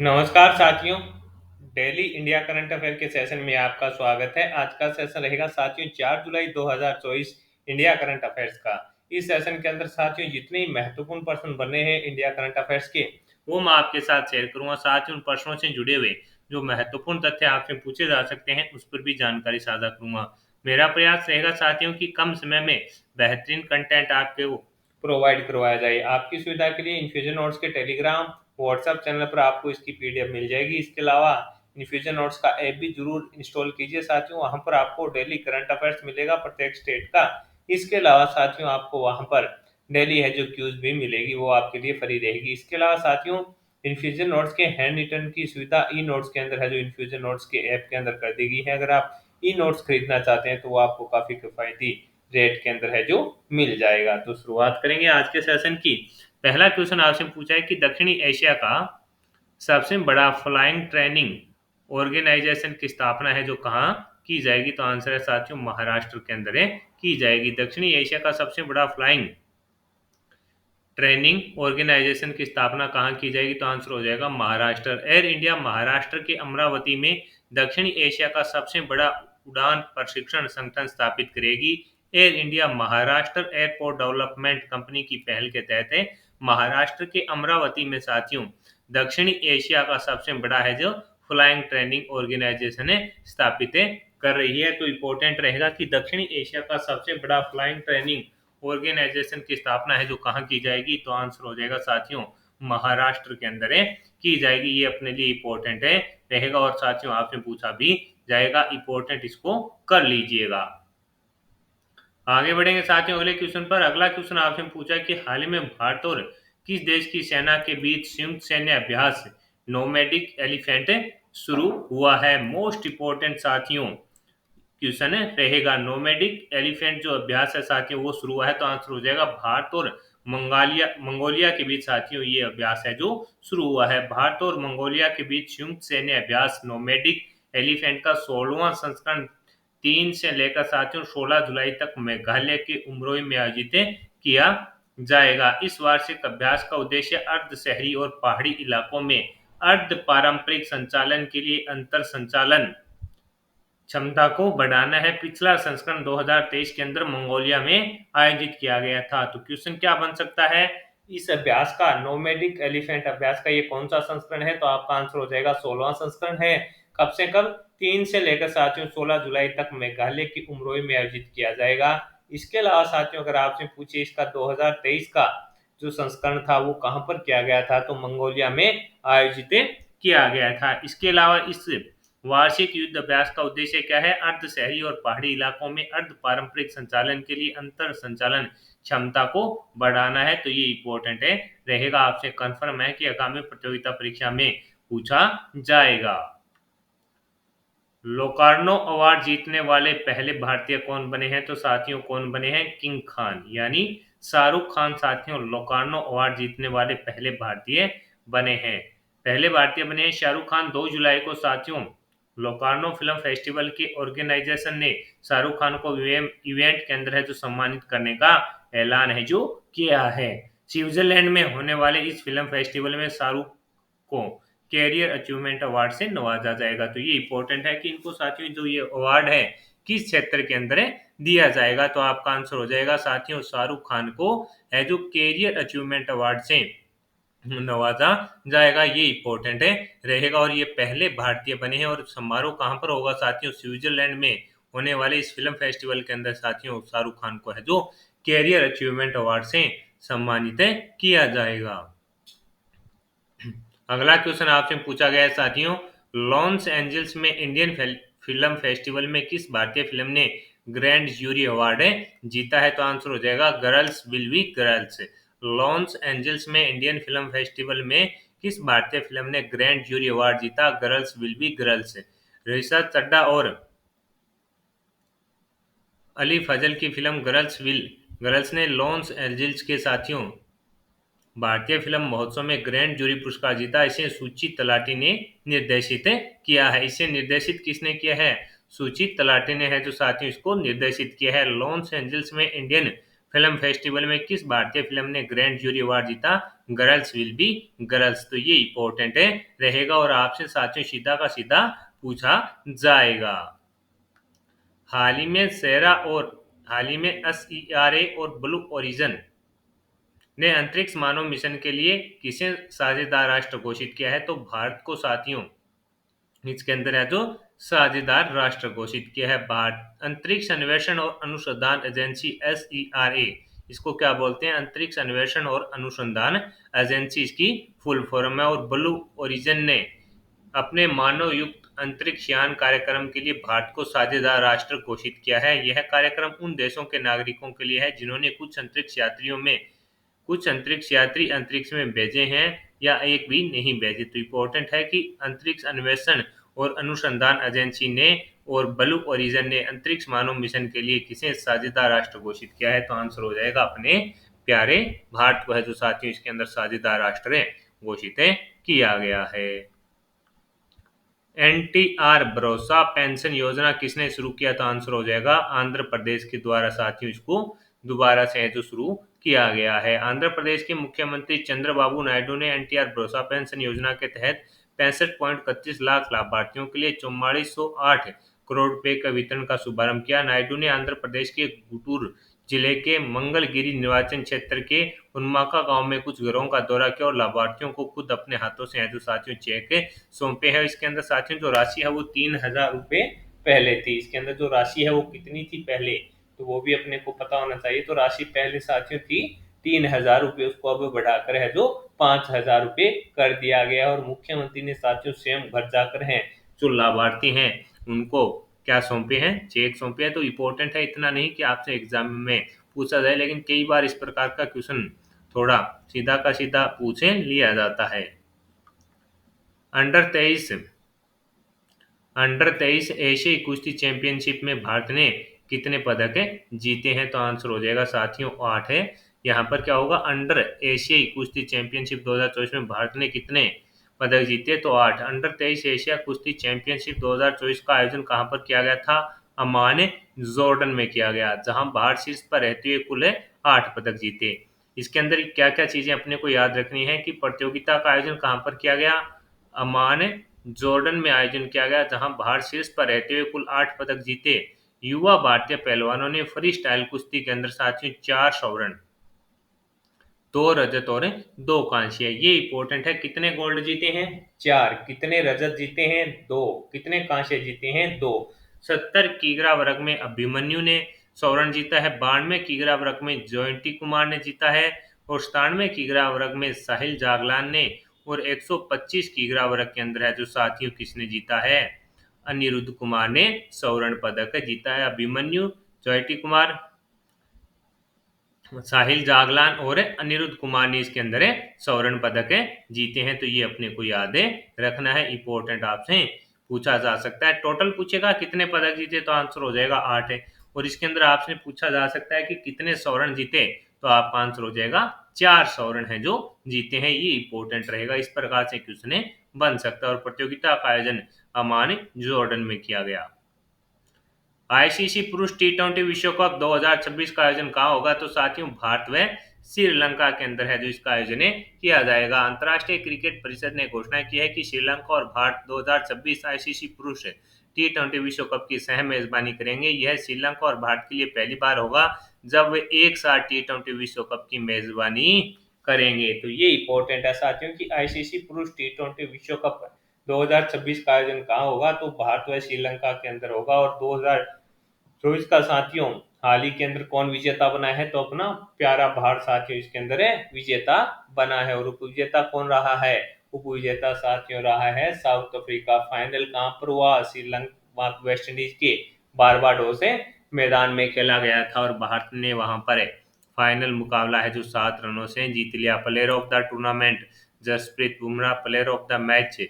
नमस्कार साथियों। Daily India current affair के सेशन में आपका स्वागत है। आज का सेशन रहेगा साथियों 4 जुलाई 2024 इंडिया करंट अफेयर्स का। इस सेशन के अंदर साथियों जितने महत्वपूर्ण प्रश्न बने हैं इंडिया करंट अफेयर्स के वो मैं आपके साथ शेयर करूंगा। साथ ही उन प्रश्नों से जुड़े हुए जो महत्वपूर्ण तथ्य आपसे पूछे जा सकते हैं उस पर भी जानकारी साझा करूंगा। मेरा प्रयास रहेगा साथियों की कम समय में बेहतरीन कंटेंट आपके प्रोवाइड करवाया जाए। आपकी सुविधा के लिए इन्फ्यूजन नोट्स के टेलीग्राम व्हाट्सएप चैनल पर आपको इसकी पीडीएफ मिल जाएगी। इसके अलावा इन्फ्यूजन नोट्स का ऐप भी जरूर इंस्टॉल कीजिए साथियों। वहां पर आपको डेली करंट अफेयर्स मिलेगा प्रत्येक स्टेट का। इसके अलावा साथियों आपको वहां पर डेली है जो क्यूज भी मिलेगी वो आपके लिए फ्री रहेगी। इसके अलावा साथियों इन्फ्यूजन नोट्स के हैंड रिटन की सुविधा ई नोट्स के अंदर है जो इन्फ्यूजन नोट्स के ऐप के अंदर कर दी गई है। अगर आप ई नोट्स खरीदना चाहते हैं तो वो आपको काफी किफायती रेट के अंदर है जो मिल जाएगा। तो शुरुआत करेंगे आज के सेशन की। पहला क्वेश्चन आपसे पूछा है कि दक्षिणी एशिया का सबसे बड़ा फ्लाइंग ट्रेनिंग ऑर्गेनाइजेशन की स्थापना है जो कहाँ की जाएगी। तो आंसर है साथियों महाराष्ट्र के अंदर है की जाएगी। दक्षिणी एशिया का सबसे बड़ा फ्लाइंग ट्रेनिंग ऑर्गेनाइजेशन की स्थापना कहाँ की जाएगी। तो आंसर हो जाएगा महाराष्ट्र। एयर इंडिया महाराष्ट्र के अमरावती में दक्षिणी एशिया का सबसे बड़ा उड़ान प्रशिक्षण संगठन स्थापित करेगी। Air India Maharashtra airport development company की पहल के तहत है महाराष्ट्र के अमरावती में साथियों दक्षिणी एशिया का सबसे बड़ा है जो फ्लाइंग ट्रेनिंग ऑर्गेनाइजेशन है स्थापित है कर रही है। तो इम्पोर्टेंट रहेगा कि दक्षिणी एशिया का सबसे बड़ा फ्लाइंग ट्रेनिंग ऑर्गेनाइजेशन की स्थापना है जो कहाँ की जाएगी। तो आंसर हो जाएगा साथियों महाराष्ट्र के अंदर है की जाएगी। ये अपने लिए इम्पोर्टेंट है रहेगा और साथियों आपसे पूछा भी जाएगा, इम्पोर्टेंट इसको कर लीजिएगा। आगे बढ़ेंगे साथियों अगले क्वेश्चन पर। अगला क्वेश्चन आपसे पूछा है कि हाल ही में भारत और किस देश की सेना के बीच संयुक्त सैन्य अभ्यास नोमैडिक एलिफेंट शुरू हुआ है। मोस्ट इंपोर्टेंट साथियों क्वेश्चन है रहेगा। नोमैडिक एलिफेंट जो अभ्यास है साथियों वो शुरू हुआ है। तो आंसर हो जाएगा भारत और मंगोलिया के बीच साथियों ये अभ्यास है जो शुरू हुआ है। भारत और मंगोलिया के बीच संयुक्त सैन्य अभ्यास नोमैडिक एलिफेंट का 16वां संस्करण 3 से लेकर साथियों 16 जुलाई तक मेघालय के उमरोई में आयोजित किया जाएगा। इस वार्षिक अभ्यास का उद्देश्य अर्ध शहरी और पहाड़ी इलाकों में अर्ध पारंपरिक संचालन के लिए अंतर संचालन क्षमता को बढ़ाना है। पिछला संस्करण 2023 के अंदर मंगोलिया में आयोजित किया गया था। तो क्वेश्चन क्या बन सकता है इस अभ्यास का। नोमैडिक एलिफेंट अभ्यास का ये कौन सा संस्करण है। तो आपका आंसर हो जाएगा 16वां संस्करण है। कब से कब 3 से लेकर साथियों 16 जुलाई तक मेघालय की उमरोई में आयोजित किया जाएगा। इसके अलावा साथियों अगर आपसे पूछे इसका 2023 का जो संस्करण था वो कहां पर किया गया था। तो मंगोलिया में आयोजित किया गया था। इसके अलावा इस वार्षिक युद्ध अभ्यास का उद्देश्य क्या है। अर्ध शहरी और पहाड़ी इलाकों में अर्ध पारंपरिक संचालन के लिए अंतर संचालन क्षमता को बढ़ाना है। तो ये इंपॉर्टेंट है रहेगा। आपसे कंफर्म है कि आगामी प्रतियोगिता परीक्षा में पूछा जाएगा। लोकार्नो अवार्ड जीतने वाले पहले भारतीय कौन बने हैं। तो साथियों कौन बने हैं किंग खान यानी शाहरुख खान साथियों लोकार्नो अवार्ड जीतने वाले पहले भारतीय बने हैं। पहले भारतीय बने हैं शाहरुख खान। 2 जुलाई को साथियों लोकार्नो फिल्म फेस्टिवल के ऑर्गेनाइजेशन ने शाहरुख खान को इवेंट के अंदर है जो सम्मानित करने का ऐलान है जो किया है। स्विट्जरलैंड में होने वाले इस फिल्म फेस्टिवल में शाहरुख को कैरियर अचीवमेंट अवार्ड से नवाजा जाएगा। तो ये इंपॉर्टेंट है कि इनको साथियों जो ये अवार्ड है किस क्षेत्र के अंदर है दिया जाएगा। तो आपका आंसर हो जाएगा साथियों शाहरुख खान को है जो कैरियर अचीवमेंट अवार्ड से नवाजा जाएगा। ये इंपॉर्टेंट है रहेगा और ये पहले भारतीय बने हैं। और समारोह कहां पर होगा साथियों स्विट्जरलैंड में होने वाले इस फिल्म फेस्टिवल के अंदर साथियों शाहरुख खान को है जो कैरियर अचीवमेंट अवार्ड से सम्मानित किया जाएगा। अगला क्वेश्चन आपसे पूछा गया है साथियों लॉस एंजल्स में इंडियन फिल्म फेस्टिवल में किस भारतीय फिल्म ने ग्रैंड जूरी अवार्ड जीता है। तो आंसर हो जाएगा girls will be girls. Los Angeles में इंडियन फिल्म फेस्टिवल में किस भारतीय फिल्म ने ग्रैंड जूरी अवार्ड जीता। Girls will be girls. Richa Chadha और अली फजल की फिल्म गर्ल्स ने लॉस एंजल्स के साथियों भारतीय फिल्म महोत्सव में ग्रैंड जूरी पुरस्कार जीता। इसे सुची तलाटी ने निर्देशित किया है। इसे निर्देशित किसने किया है। सुची तलाटी ने है जो साथियों इसको निर्देशित किया है। लॉस एंजल्स में इंडियन फिल्म फेस्टिवल में किस भारतीय फिल्म ने ग्रैंड जूरी अवार्ड जीता? Girls will be girls. तो ये इंपॉर्टेंट है रहेगा और आपसे साथियों सीधा का सीधा पूछा जाएगा। हाल ही में सेरा और हाल ही में एसईआरए और ब्लू ओरिजन ने अंतरिक्ष मानव मिशन के लिए किसे साझेदार राष्ट्र घोषित किया है? तो भारत को साथियों इसके अंदर है जो साझेदार राष्ट्र घोषित किया है भारत। अंतरिक्ष अन्वेषण और अनुसंधान एजेंसी एसईआरए, इसको क्या बोलते हैं? अंतरिक्ष अन्वेषण और अनुसंधान एजेंसी इसकी फुल फॉर्म है। और ब्लू ओरिजिन ने अपने मानव युक्त अंतरिक्ष यान कार्यक्रम के लिए भारत को साझेदार राष्ट्र घोषित किया है। यह कार्यक्रम उन देशों के नागरिकों के लिए है जिन्होंने कुछ अंतरिक्ष यात्री अंतरिक्ष में भेजे हैं या एक भी नहीं भेजे। तो इम्पोर्टेंट है कि अंतरिक्ष अन्वेषण और अनुसंधान एजेंसी ने और ब्लू ओरिजन ने अंतरिक्ष मानव मिशन के लिए किसे साझेदार राष्ट्र घोषित किया है? तो आंसर हो जाएगा अपने प्यारे भारत को है जो साथियों इसके अंदर साझेदार राष्ट्र घोषित किया गया है। एनटीआर भरोसा पेंशन योजना किसने शुरू किया? तो आंसर हो जाएगा आंध्र प्रदेश के द्वारा साथियों इसको दोबारा से है जो शुरू किया गया है। आंध्र प्रदेश के मुख्यमंत्री चंद्रबाबू नायडू ने एनटीआर भरोसा पेंशन योजना के तहत 65.31 लाख लाभार्थियों के लिए 4408 करोड़ रुपए का वितरण का शुभारंभ किया। नायडू ने आंध्र प्रदेश के गुंटूर जिले के मंगलगिरी निर्वाचन क्षेत्र के उन्माका गांव में कुछ घरों का दौरा किया और लाभार्थियों को खुद अपने हाथों से है जो साथियों चेक सौंपे हैं। इसके अंदर साथियों जो राशि है वो 3000 रुपये पहले थी। इसके अंदर जो राशि है वो कितनी थी पहले, तो वो भी अपने को पता होना चाहिए। तो राशि पहले साथियों थी 3000 रुपये, उसको अब बढ़ाकर है जो 5000 रुपये कर दिया गया। और मुख्यमंत्री ने साथियों स्वयं घर जाकर हैं जो लाभार्थी हैं उनको क्या सौंपे हैं? चेक सौंपे हैं। तो इम्पोर्टेंट है, इतना नहीं कि आपसे एग्जाम में पूछा जाए, लेकिन कई बार इस प्रकार का क्वेश्चन थोड़ा सीधा का सीधा पूछे लिया जाता है। अंडर 23 एशियाई कुश्ती चैंपियनशिप में भारत ने कितने पदक जीते हैं? तो आंसर हो जाएगा साथियों 8 है। यहाँ पर क्या होगा? अंडर एशियाई कुश्ती चैंपियनशिप 2024 में भारत ने कितने पदक जीते? तो 8। अंडर 23 एशिया कुश्ती चैंपियनशिप 2024 का आयोजन कहाँ पर किया गया था? अमान जॉर्डन में किया गया, जहां भारत शीर्ष पर रहते हुए कुल 8 पदक जीते। इसके अंदर क्या क्या चीजें अपने को याद रखनी है कि प्रतियोगिता का आयोजन कहाँ पर किया गया? अमान जॉर्डन में आयोजन किया गया, जहां भारत शीर्ष पर रहते हुए कुल 8 पदक जीते। युवा भारतीय पहलवानों ने फ्री स्टाइल कुश्ती के अंदर साथियों 4 स्वर्ण, 2 रजत और 2 कांस्य, ये इंपॉर्टेंट है। कितने गोल्ड जीते हैं? 4। कितने रजत जीते हैं? 2। कितने कांस्य जीते हैं? 2। 70 किग्रा वर्ग में अभिमन्यु ने स्वर्ण जीता है। 92 किग्रा वर्ग में जयंती कुमार ने जीता है। और 97 किग्रा वर्ग में साहिल जागलान ने। और 125 किग्रा वर्ग के अंदर है जो साथियों किसने जीता है? अनिरुद्ध कुमार ने स्वर्ण पदक जीता है। अभिमन्यु, जयंती कुमार, साहिल जागलान और अनिरुद्ध कुमार ने इसके अंदर स्वर्ण पदक जीते हैं। तो ये अपने को याद रखना है, इंपॉर्टेंट आपसे पूछा जा सकता है। टोटल पूछेगा कितने पदक जीते, तो आंसर हो जाएगा 8 है। और इसके अंदर आपसे पूछा जा सकता है कि कितने स्वर्ण जीते, तो आपका आंसर हो जाएगा 4 स्वर्ण है जो जीते हैं। ये इंपॉर्टेंट रहेगा, इस प्रकार से क्वेश्चन बन सकता है। और प्रतियोगिता का आयोजन अमान जॉर्डन में किया गया। आईसीसी पुरुष टी20 विश्व कप 2026 का आयोजन कहाँ होगा? तो साथियों भारत व श्रीलंका के अंदर है जो इसका आयोजन किया जाएगा। अंतर्राष्ट्रीय क्रिकेट परिषद ने घोषणा की है कि श्रीलंका और भारत 2026 आईसीसी पुरुष टी20 विश्व कप की सह मेजबानी करेंगे। यह श्रीलंका और भारत के लिए पहली बार होगा जब वे एक साथ टी20 विश्व कप की मेजबानी करेंगे। तो ये इंपॉर्टेंट है साथियों कि आईसीसी पुरुष टी20 विश्व कप 2026 का आयोजन कहाँ होगा? तो भारत व श्रीलंका के अंदर होगा। और 2024 का साथियों हाल ही के अंदर कौन विजेता बना है? तो अपना प्यारा भारत साथियों इसके अंदर विजेता बना है। और उप विजेता कौन रहा है? उप विजेता साथियों रहा है साउथ अफ्रीका। फाइनल कहां पर हुआ? श्रीलंका वेस्ट इंडीज के बारबाडोस मैदान में खेला गया था और भारत ने वहां पर फाइनल मुकाबला है जो 7 रनों से जीत लिया। Player of the tournament Jasprit Bumrah, player of the match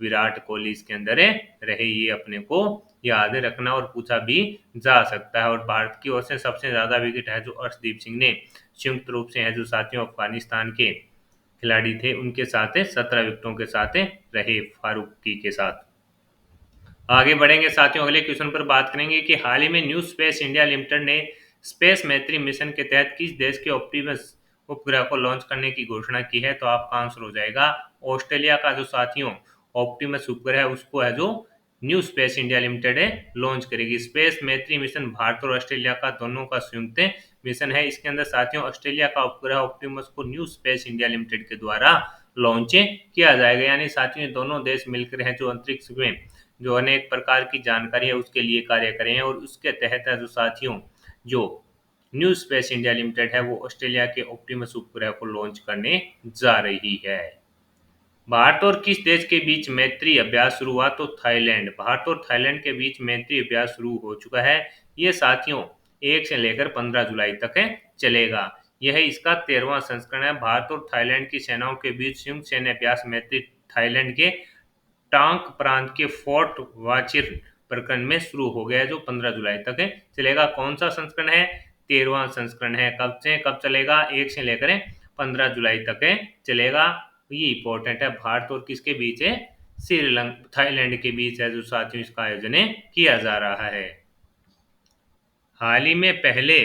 Virat Kohli इसके अंदर रहे। ये अपने को याद रखना और पूछा भी जा सकता है। और भारत की ओर से सबसे ज्यादा विकेट है जो अर्शदीप सिंह ने संयुक्त रूप से है जो साथियों अफगानिस्तान के खिलाड़ी थे उनके साथ 17 विकेटों के साथ रहे फारूकी के साथ। आगे बढ़ेंगे साथियों, अगले क्वेश्चन पर बात करेंगे कि हाल ही में न्यू स्पेस इंडिया लिमिटेड ने स्पेस मैत्री मिशन के तहत किस देश के ऑप्टिमस उपग्रह को लॉन्च करने की घोषणा की है? तो आपका आंसर हो जाएगा ऑस्ट्रेलिया का जो साथियों ऑप्टिमस उपग्रह है उसको है जो न्यू स्पेस इंडिया लिमिटेड है लॉन्च करेगी। स्पेस मैत्री मिशन भारत और ऑस्ट्रेलिया का दोनों का संयुक्त मिशन है। इसके अंदर साथियों ऑस्ट्रेलिया का उपग्रह ऑप्टिमस को न्यू स्पेस इंडिया लिमिटेड के द्वारा लॉन्च किया जाएगा। यानी साथियों ये दोनों देश मिलकर हैं जो अंतरिक्ष में जो अनेक प्रकार की जानकारी है उसके लिए कार्य करें हैं, और उसके तहत है जो साथियों जो न्यू स्पेस इंडिया लिमिटेड है वो ऑस्ट्रेलिया के ऑप्टिमस उपग्रह को लॉन्च करने जा रही है। भारत और किस देश के बीच मैत्री अभ्यास शुरू हुआ? तो थाईलैंड। भारत और थाईलैंड के बीच मैत्री अभ्यास शुरू हो चुका है। ये साथियों 1 से लेकर 15 जुलाई तक है चलेगा। यह इसका 13वां संस्करण है। भारत और थाईलैंड की सेनाओं के बीच संयुक्त सैन्य अभ्यास मैत्री थाईलैंड के टांग प्रांत के फोर्ट वाचिर प्रखंड में शुरू हो गया जो 15 जुलाई तक है चलेगा। कौन सा संस्करण है? 13वां संस्करण है। कब से कब चलेगा? 1 से लेकर 15 जुलाई तक है चलेगा। ये इंपॉर्टेंट है। भारत और किसके बीच है? श्रीलंका थाईलैंड के बीच है जो साथियों इसका आयोजन किया जा रहा है। हाल ही में पहले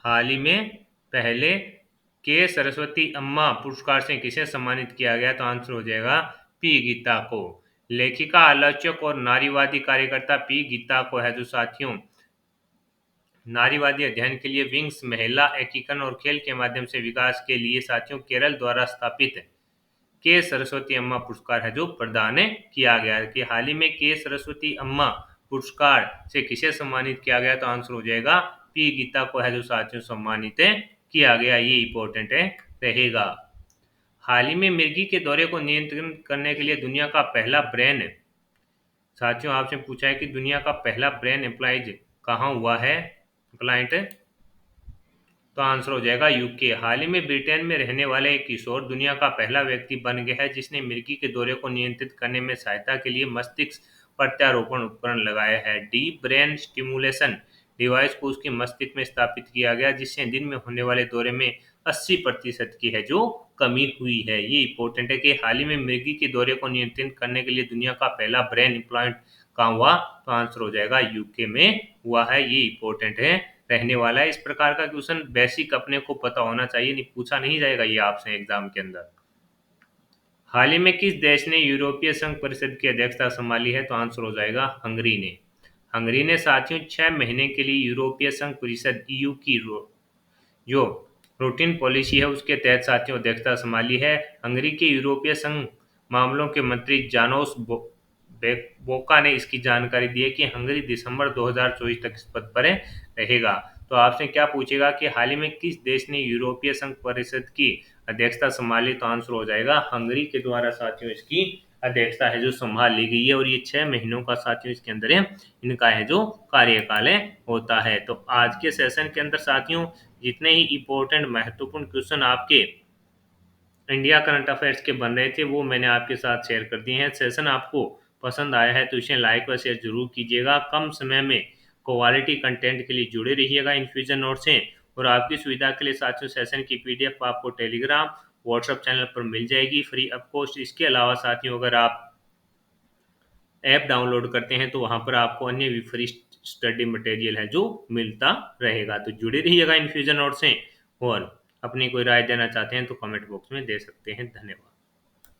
हाल ही में पहले के सरस्वती अम्मा पुरस्कार से किसे सम्मानित किया गया? तो आंसर हो जाएगा पी गीता को। लेखिका, आलोचक और नारीवादी कार्यकर्ता पी गीता को है जो साथियों नारीवादी अध्ययन के लिए विंग्स महिला एकीकरण और खेल के माध्यम से विकास के लिए साथियों केरल द्वारा स्थापित के सरस्वती अम्मा पुरस्कार है जो प्रदान किया गया है। कि हाल ही में के सरस्वती अम्मा पुरस्कार से किसे सम्मानित किया गया? तो आंसर हो जाएगा पी गीता को है जो साथियों सम्मानित किया गया। ये इंपॉर्टेंट रहेगा। हाल ही में मिर्गी के दौरे को नियंत्रित करने के लिए दुनिया का पहला ब्रेन साथियों आपसे पूछा है कि दुनिया का पहला ब्रेन एम्प्लाइज कहाँ हुआ है क्लाइंट? तो आंसर हो जाएगा यूके। हाल ही में ब्रिटेन में रहने वाले एक किशोर दुनिया का पहला व्यक्ति बन गया है जिसने मिर्गी के दौरे को नियंत्रित करने में सहायता के लिए मस्तिष्क प्रत्यारोपण उपकरण लगाया है। डीप ब्रेन स्टिमुलेशन डिवाइस को उसके मस्तिष्क में स्थापित किया गया जिससे दिन में होने वाले दौरे में 80% की है जो कमी हुई है। ये इंपॉर्टेंट है कि हाल ही में मिर्गी के दौरे को नियंत्रित करने के लिए दुनिया का पहला ब्रेन इम्प्लांट कहाँ हुआ? तो आंसर हो जाएगा यूके में हुआ है। ये इंपॉर्टेंट रहने वाला है। इस प्रकार का क्वेश्चन बेसिक अपने को पता होना चाहिए, नहीं पूछा नहीं जाएगा ये आपसे एग्जाम के अंदर। हाल ही में किस देश ने यूरोपीय संघ परिषद की अध्यक्षता संभाली है? तो आंसर हो जाएगा हंगरी ने। हंगरी ने साथियों 6 महीने के लिए यूरोपीय संघ परिषद ईयू की जो रूटीन पॉलिसी है उसके तहत साथियों अध्यक्षता संभाली है। हंगरी के यूरोपीय संघ मामलों के मंत्री जानोस बोका ने इसकी जानकारी दी है कि हंगरी दिसंबर 2024 तक इस पद पर रहेगा। तो आपसे क्या पूछेगा कि हाल ही में किस देश ने यूरोपीय संघ परिषद की अध्यक्षता संभाली? तो आंसर हो जाएगा हंगरी के द्वारा साथियों इसकी अध्यक्षता है जो संभाल ली गई है, और ये 6 महीनों का साथियों इसके अंदर इनका है जो कार्यकाल होता है। तो आज के सेशन के अंदर साथियों जितने ही इम्पोर्टेंट महत्वपूर्ण क्वेश्चन आपके इंडिया करंट अफेयर्स के बन रहे थे वो मैंने आपके साथ शेयर कर दिए हैं। सेशन आपको पसंद आया है तो इसे लाइक व शेयर जरूर कीजिएगा। कम समय में क्वालिटी कंटेंट के लिए जुड़े रहिएगा इन्फ्यूजन नोट से। और आपकी सुविधा के लिए साथियों सेशन की पीडीएफ आपको टेलीग्राम व्हाट्सएप चैनल पर मिल जाएगी फ्री ऑफ कॉस्ट। इसके अलावा साथियों अगर आप ऐप डाउनलोड करते हैं तो वहां पर आपको अन्य भी फ्री स्टडी मटेरियल है जो मिलता रहेगा। तो जुड़े रहिएगा इन्फ्यूजन नोट से। और अपनी कोई राय देना चाहते हैं तो कमेंट बॉक्स में दे सकते हैं। धन्यवाद।